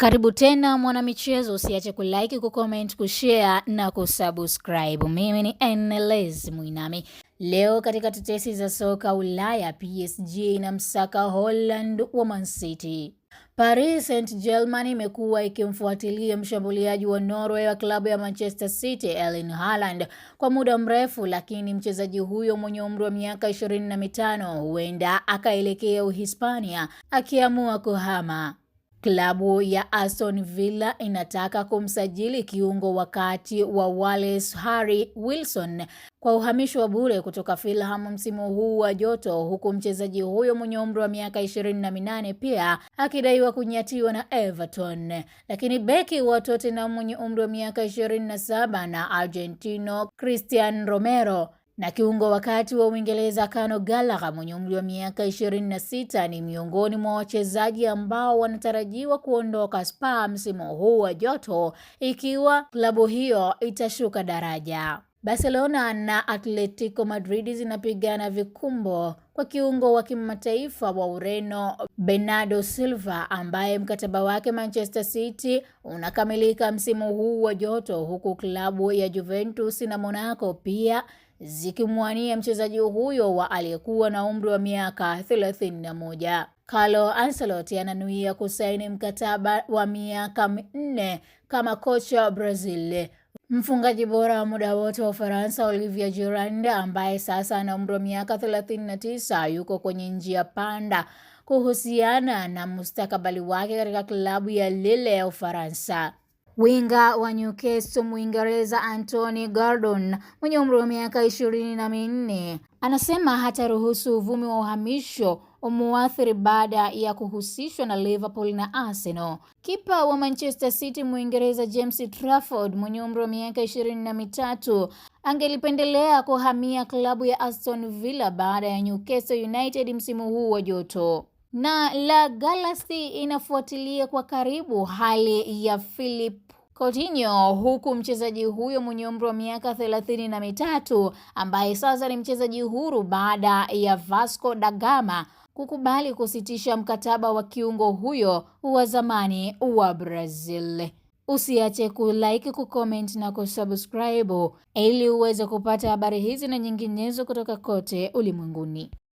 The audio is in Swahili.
Karibu tena mwanamichezo, usiache kulike, kucomment, kushare na kusubscribe. Mimi ni Enelez Muinami. Leo katika tetesi za soka Ulaya, PSG inamsaka Holland wa Man City. Paris Saint-Germain imekuwa ikimfuatilia mshambuliaji wa Norway wa klabu ya Manchester City Erling Haaland kwa muda mrefu, lakini mchezaji huyo mwenye umri wa miaka 25 huenda akaelekea Uhispania akiamua kuhama. Klabu ya Aston Villa inataka kumsajili kiungo wakati wa Wales Harry Wilson kwa uhamisho wa bure kutoka Fulham msimu huu wa joto, huku mchezaji huyo mwenye umri wa miaka 28 pia akidaiwa kunyatiwa na Everton. Lakini beki wa Tottenham mwenye umri wa miaka 27 na Argentino Christian Romero na kiungo wakati wa Uingereza Conor Gallagher mwenye umri wa miaka 26 ni miongoni mwa wachezaji ambao wanatarajiwa kuondoka Spurs msimu huu wa joto ikiwa klabu hiyo itashuka daraja. Barcelona na Atletico Madrid zinapigana vikumbo kwa kiungo wa kimataifa wa Ureno Bernardo Silva ambaye mkataba wake Manchester City unakamilika msimu huu wa joto, huku klabu ya Juventus na Monaco pia zikimwania mchezaji huyo wa aliyekuwa na umri wa miaka 31. Carlo Ancelotti ananuia kusaini mkataba wa miaka 4 kama kocha wa Brazil. Mfungaji bora wa muda wote wa Ufaransa Olivier Giroud ambaye sasa ana umri wa miaka 39 yuko kwenye njia panda kuhusiana na mustakabali wake katika klabu ya Lille ya Ufaransa. Winga wa Newcastle Mwingereza Anthony Gordon mwenye umri wa miaka 24 anasema hataruhusu uvumi wa uhamisho umuathiri baada ya kuhusishwa na Liverpool na Arsenal. Kipa wa Manchester City Mwingereza James Trafford mwenye umri wa miaka 23 angelipendelea kuhamia klabu ya Aston Villa baada ya Newcastle United msimu huu wa joto. Na La Galaxy inafuatilia kwa karibu hali ya Philippe Coutinho, huku mchezaji huyo mwenye umri wa miaka 33 ambaye sasa ni mchezaji huru baada ya Vasco da Gama kukubali kusitisha mkataba wa kiungo huyo wa zamani wa Brazil. Usiache kulike, kucomment na kusubscribe ili uweze kupata habari hizi na nyinginezo kutoka kote ulimwenguni.